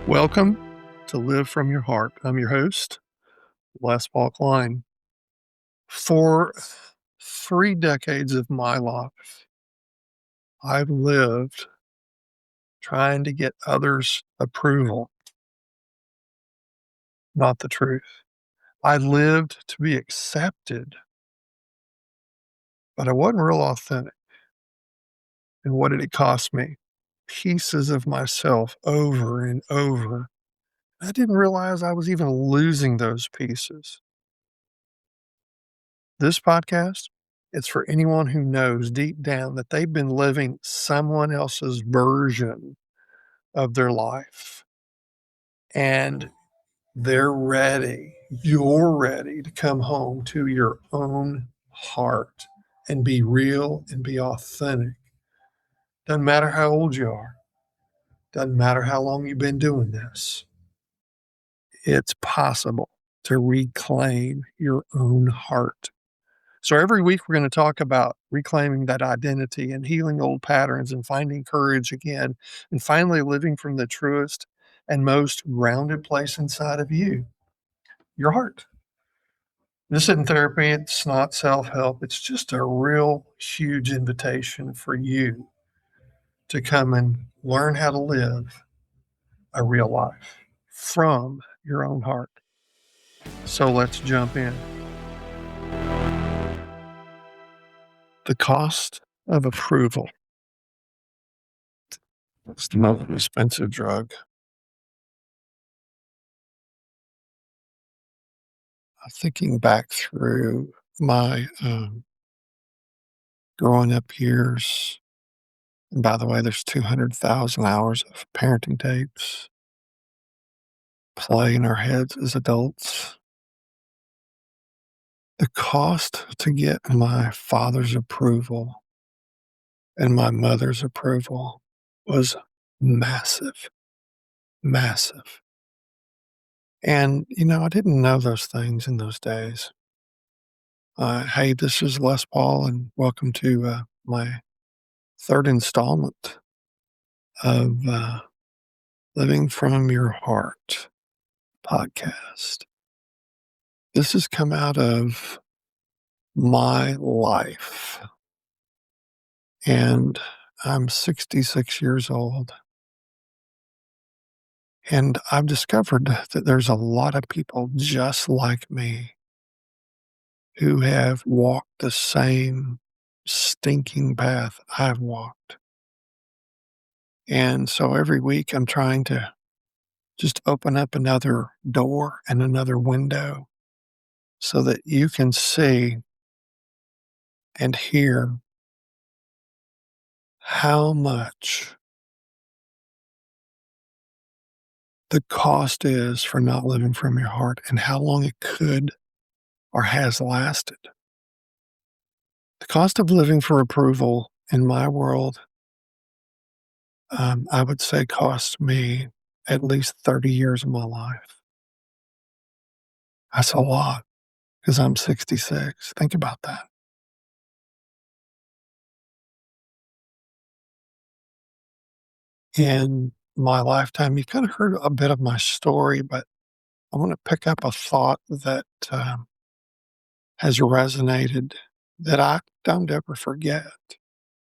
Welcome to Live From Your Heart. I'm your host, Les Paul Klein. For 3 decades of my life, I've lived trying to get others' approval, not the truth. I lived to be accepted, but I wasn't real authentic. And what did it cost me? Pieces of myself over and over. I didn't realize I was even losing those pieces. This podcast, it's for anyone who knows deep down that they've been living someone else's version of their life. And you're ready to come home to your own heart and be real and be authentic. Doesn't matter how old you are, doesn't matter how long you've been doing this. It's possible to reclaim your own heart. So every week we're going to talk about reclaiming that identity and healing old patterns and finding courage again and finally living from the truest and most grounded place inside of you, your heart. This isn't therapy. It's not self-help. It's just a real huge invitation for you to come and learn how to live a real life from your own heart. So let's jump in. The cost of approval. It's the most expensive drug. Thinking back through my growing up years, and by the way, there's 200,000 hours of parenting tapes play in our heads as adults. The cost to get my father's approval and my mother's approval was massive, massive. And, I didn't know those things in those days. Hey, this is Les Paul, and welcome to my third installment of Living From Your Heart podcast. This has come out of my life, and I'm 66 years old. And I've discovered that there's a lot of people just like me who have walked the same stinking path I've walked. And so every week I'm trying to just open up another door and another window so that you can see and hear how much the cost is for not living from your heart and how long it could or has lasted. The cost of living for approval in my world, I would say cost me at least 30 years of my life. That's a lot because I'm 66. Think about that. In my lifetime, you kind of heard a bit of my story, but I want to pick up a thought that has resonated that I don't ever forget.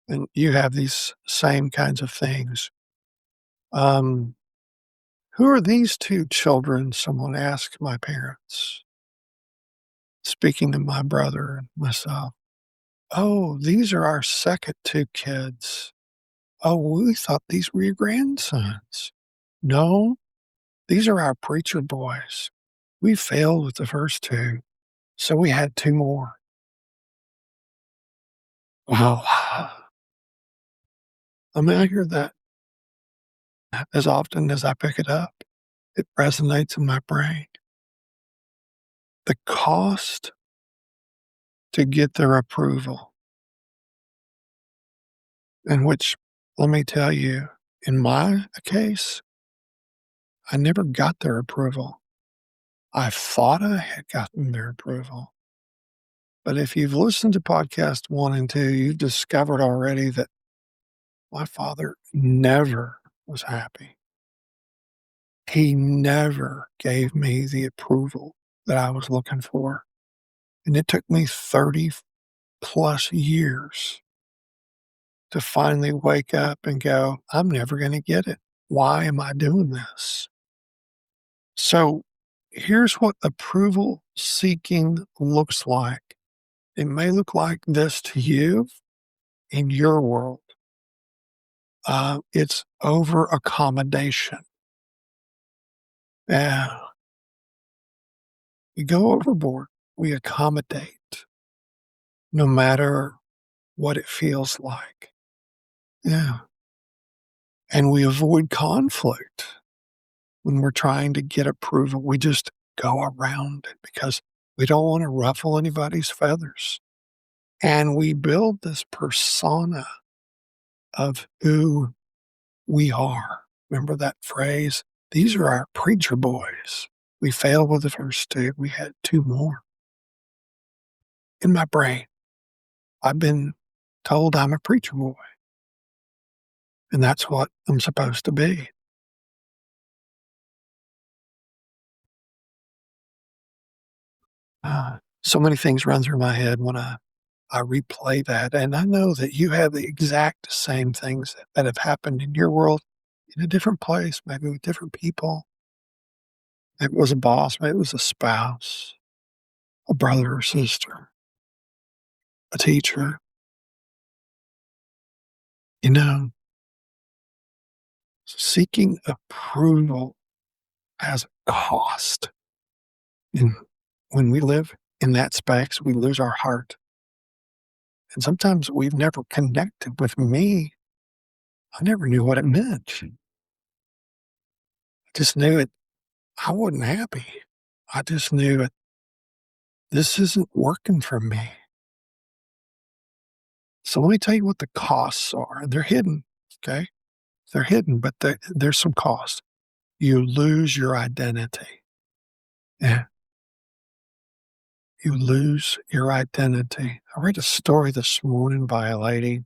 And you have these same kinds of things. Who are these two children? Someone asked my parents, speaking to my brother and myself. Oh, these are our second two kids. Oh, we thought these were your grandsons. No, these are our preacher boys. We failed with the first two, so we had two more. Wow. I mean, I hear that as often as I pick it up. It resonates in my brain. The cost to get their approval, in which, let me tell you, in my case, I never got their approval. I thought I had gotten their approval. But if you've listened to podcast 1 and 2, you've discovered already that my father never was happy. He never gave me the approval that I was looking for, and it took me 30 plus years to finally wake up and go, "I'm never gonna get it. Why am I doing this?" So, here's what approval seeking looks like. It may look like this to you in your world. It's over accommodation. Yeah, we go overboard. We accommodate no matter what it feels like. Yeah. And we avoid conflict when we're trying to get approval. We just go around it because we don't want to ruffle anybody's feathers. And we build this persona of who we are. Remember that phrase? These are our preacher boys. We failed with the first two. We had two more. In my brain, I've been told I'm a preacher boy, and that's what I'm supposed to be. So many things run through my head when I replay that, and I know that you have the exact same things that have happened in your world in a different place, maybe with different people. Maybe it was a boss, maybe it was a spouse, a brother or sister, a teacher. You know, seeking approval has a cost. And when we live in that space, we lose our heart. And sometimes we've never connected with me. I never knew what it meant. I just knew it. I wasn't happy. I just knew it. This isn't working for me. So let me tell you what the costs are. They're hidden. Okay. They're hidden, but there's some cost. You lose your identity. Yeah. You lose your identity. I read a story this morning by a lady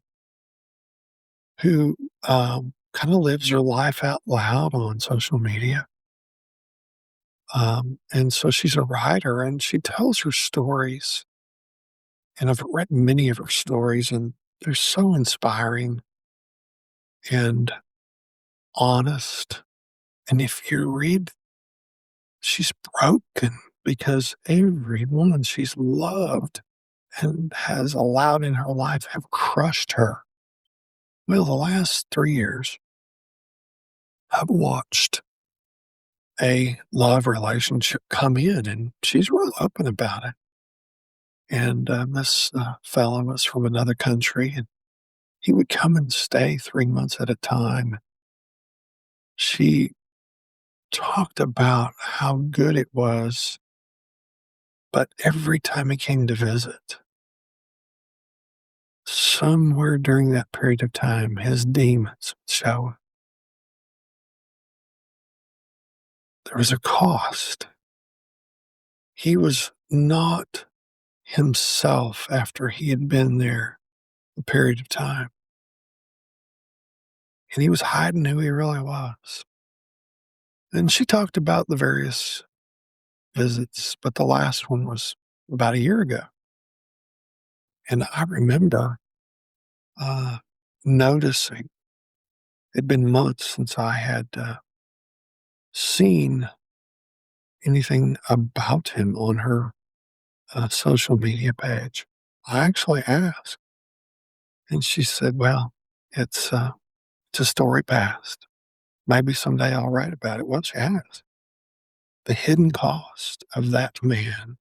who kind of lives her life out loud on social media. And so she's a writer and she tells her stories. And I've read many of her stories, and they're so inspiring and honest. And if you read, she's broken because every woman she's loved and has allowed in her life have crushed her. Well, the last 3 years, I've watched a love relationship come in, and she's real open about it. And this fellow was from another country, and he would come and stay 3 months at a time. She talked about how good it was, but every time he came to visit, somewhere during that period of time, his demons would show up. There was a cost. He was not himself after he had been there a period of time. And he was hiding who he really was. And she talked about the various visits, but the last one was about a year ago. And I remember uh, noticing it'd been months since I had seen anything about him on her social media page. I actually asked, and she said, "Well, it's a story past. Maybe someday I'll write about it." Well, she has. The hidden cost of that man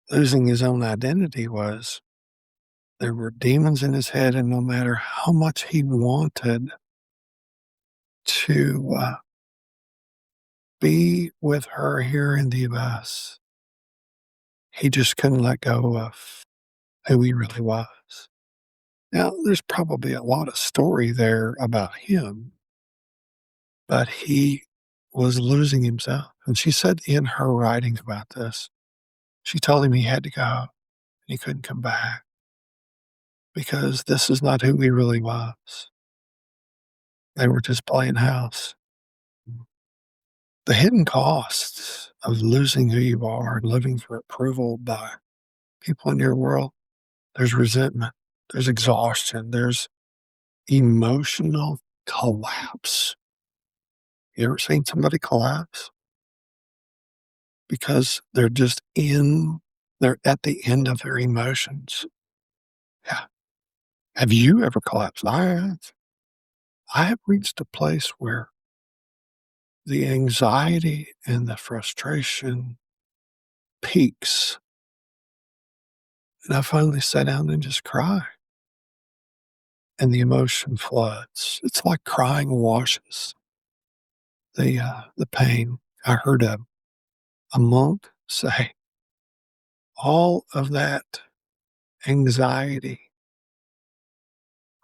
losing his own identity was there were demons in his head, and no matter how much he wanted to be with her here in the US, he just couldn't let go of who he really was. Now, there's probably a lot of story there about him, but he was losing himself. And she said in her writing about this, she told him he had to go and he couldn't come back because this is not who he really was. They were just playing house. The hidden costs of losing who you are and living for approval by people in your world, there's resentment, there's exhaustion, there's emotional collapse. You ever seen somebody collapse? Because they're at the end of their emotions. Yeah. Have you ever collapsed? I have. I have reached a place where the anxiety and the frustration peaks. And I finally sat down and just cry. And the emotion floods. It's like crying washes the pain. I heard a monk say all of that anxiety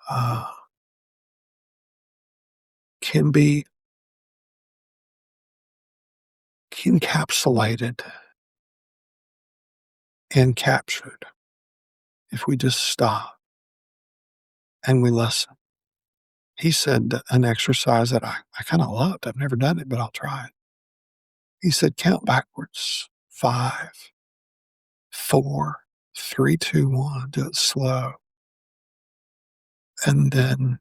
uh, can be encapsulated and captured if we just stop and we listen. He said an exercise that I kind of loved. I've never done it, but I'll try it. He said, count backwards 5, 4, 3, 2, 1. Do it slow. And then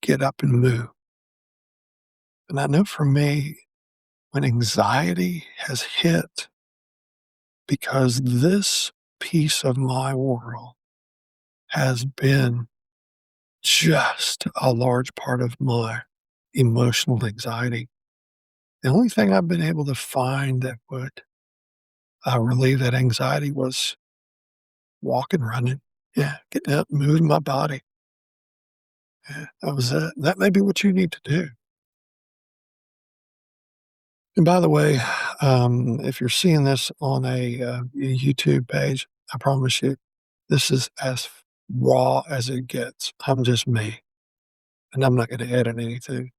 get up and move. And I know for me, when anxiety has hit, because this piece of my world has been just a large part of my emotional anxiety. The only thing I've been able to find that would relieve that anxiety was walking, running. Yeah, getting up, moving my body. Yeah, that was it. That may be what you need to do. And by the way, if you're seeing this on a YouTube page, I promise you, this is as raw as it gets. I'm just me, and I'm not going to edit anything.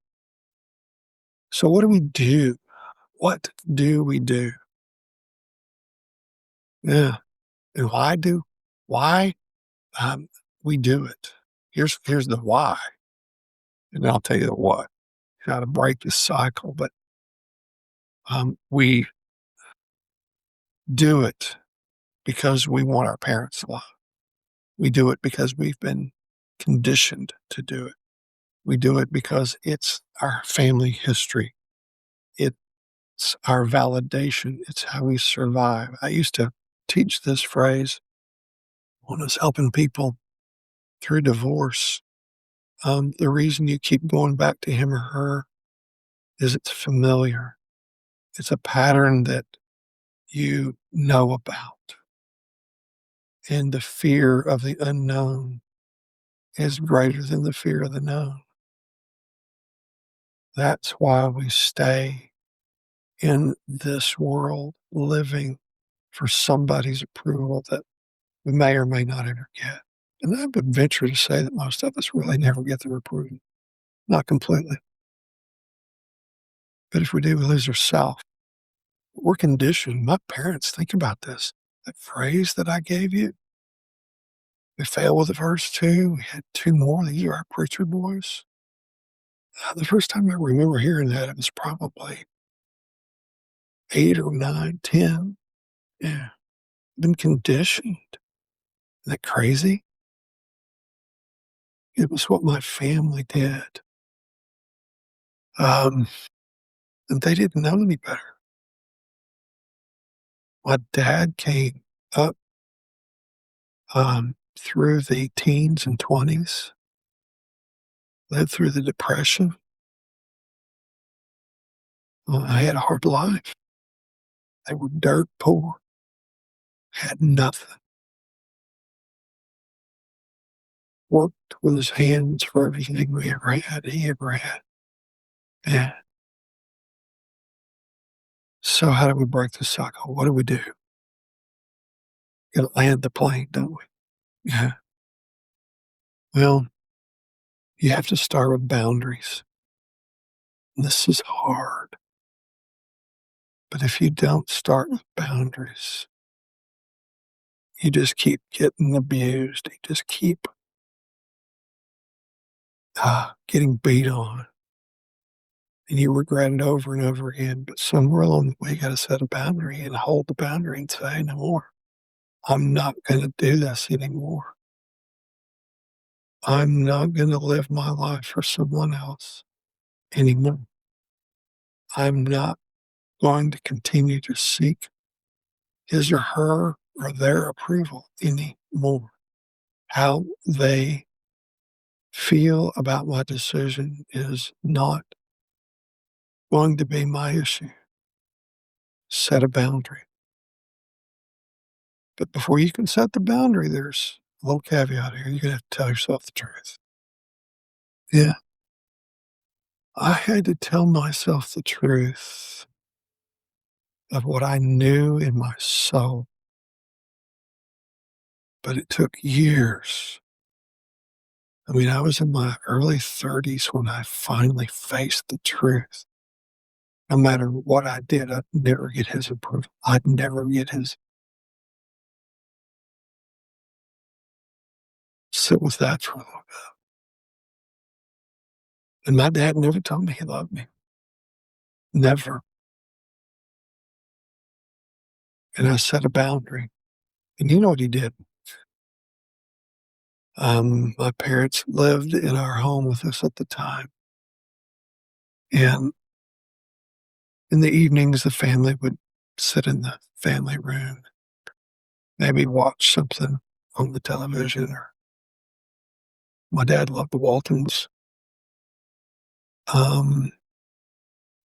So, what do we do? What do we do? Yeah, and why we do it? Here's the why, and I'll tell you the what. How to break this cycle, but we do it because we want our parents' love. We do it because we've been conditioned to do it. We do it because it's our family history. It's our validation. It's how we survive. I used to teach this phrase when I was helping people through divorce. The reason you keep going back to him or her is it's familiar. It's a pattern that you know about. And the fear of the unknown is greater than the fear of the known. That's why we stay in this world living for somebody's approval that we may or may not ever get. And I would venture to say that most of us really never get their approval, not completely. But if we do, we lose ourselves. We're conditioned. My parents, think about this. That phrase that I gave you, we failed with the first two. We had two more. These are our preacher boys. The first time I remember hearing that, it was probably 8 or 9, 10. Yeah. Been conditioned. Isn't that crazy? It was what my family did. Um, and they didn't know any better. My dad came up through the teens and 20s, lived through the Depression. I had a hard life. They were dirt poor, had nothing, worked with his hands for everything we ever had, he ever had. Yeah. So how do we break the cycle? What do we do? Gotta land the plane, don't we? Yeah. Well, you have to start with boundaries. This is hard. But if you don't start with boundaries, you just keep getting abused. You just keep getting beat on. and you regret it over and over again. But somewhere along the way, you got to set a boundary and hold the boundary and say, no more. I'm not going to do this anymore. I'm not going to live my life for someone else anymore. I'm not going to continue to seek his or her or their approval anymore. How they feel about my decision is not going to be my issue. Set a boundary. But before you can set the boundary, there's a little caveat here. You're going to have to tell yourself the truth. Yeah. I had to tell myself the truth of what I knew in my soul, but it took years. I mean, I was in my early 30s when I finally faced the truth. No matter what I did, I'd never get his approval. I'd never get his sit with that for a little bit. And my dad never told me he loved me. Never. And I set a boundary. And you know what he did? My parents lived in our home with us at the time. And in the evenings, the family would sit in the family room, maybe watch something on the television. Or my dad loved the Waltons. Um,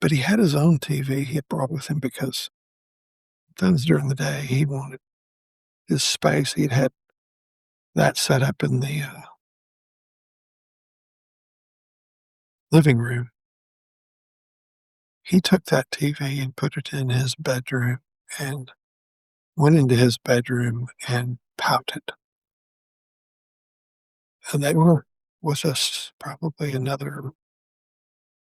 but he had his own TV he had brought with him because times during the day he wanted his space. He'd had that set up in the living room. He took that TV and put it in his bedroom and went into his bedroom and pouted. And they were with us probably another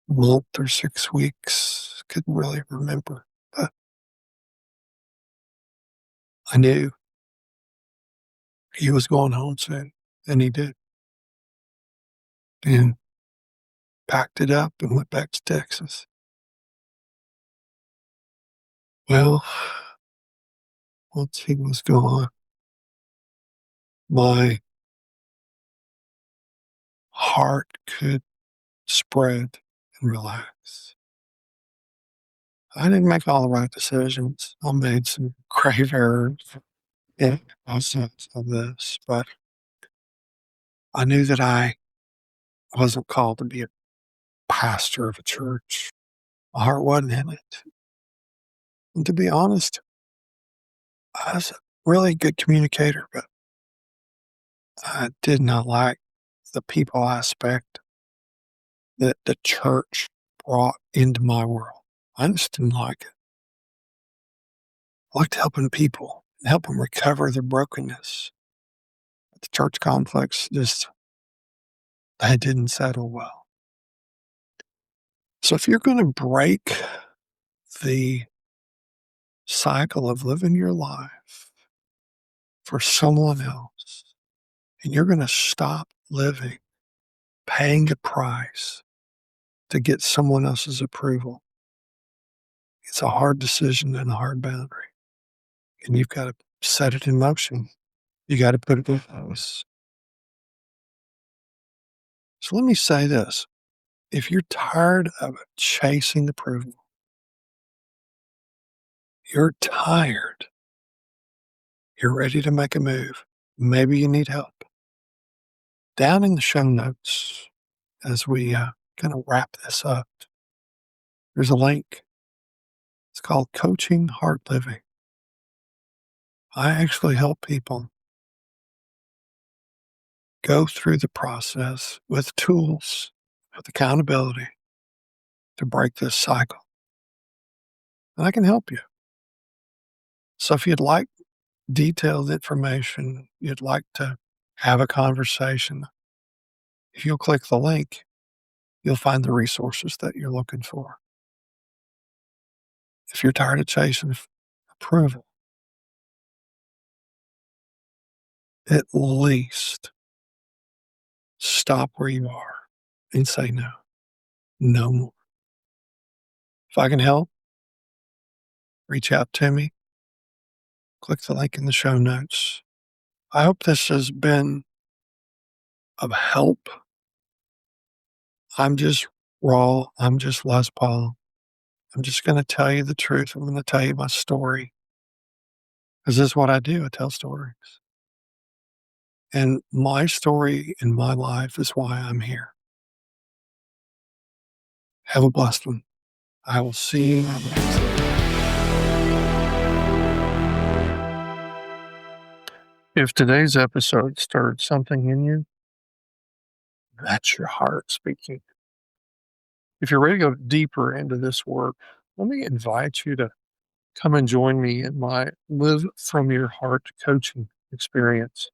month or 6 weeks. Couldn't really remember, but I knew he was going home soon, and he did. And packed it up and went back to Texas. Well, once he was gone, my heart could spread and relax. I didn't make all the right decisions. I made some grave errors in all sense of this, but I knew that I wasn't called to be a pastor of a church. My heart wasn't in it. And to be honest, I was a really good communicator, but I did not like the people aspect that the church brought into my world. I just didn't like it. I liked helping people and help them recover their brokenness. But the church complex just, that didn't settle well. So if you're going to break the cycle of living your life for someone else, and you're going to stop living, paying a price to get someone else's approval, it's a hard decision and a hard boundary. And you've got to set it in motion. You got to put it in place. So let me say this. If you're tired of chasing approval, you're tired, you're ready to make a move, maybe you need help. Down in the show notes, as we kind of wrap this up, there's a link. It's called Coaching Heart Living. I actually help people go through the process with tools, with accountability to break this cycle. And I can help you. So if you'd like detailed information, you'd like to have a conversation, if you'll click the link, you'll find the resources that you're looking for. If you're tired of chasing approval, at least stop where you are and say no. No more. If I can help, reach out to me. Click the link in the show notes. I hope this has been of help. I'm just raw. I'm just Les Paul. I'm just going to tell you the truth. I'm going to tell you my story because this is what I do. I tell stories. And my story in my life is why I'm here. Have a blessed one. I will see you on the next one. If today's episode stirred something in you, that's your heart speaking. If you're ready to go deeper into this work, let me invite you to come and join me in my Live From Your Heart coaching experience.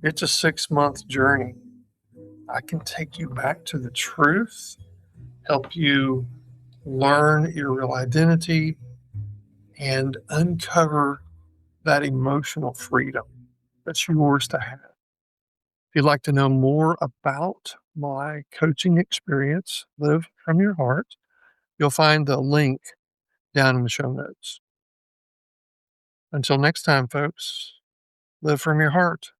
It's a 6-month journey. I can take you back to the truth, help you learn your real identity, and uncover that emotional freedom that's yours to have. If you'd like to know more about my coaching experience, Live From Your Heart, you'll find the link down in the show notes. Until next time, folks, live from your heart.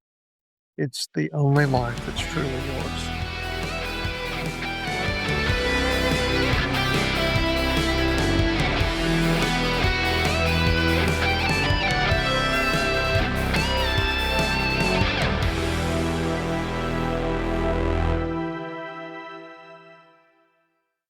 It's the only life that's truly yours.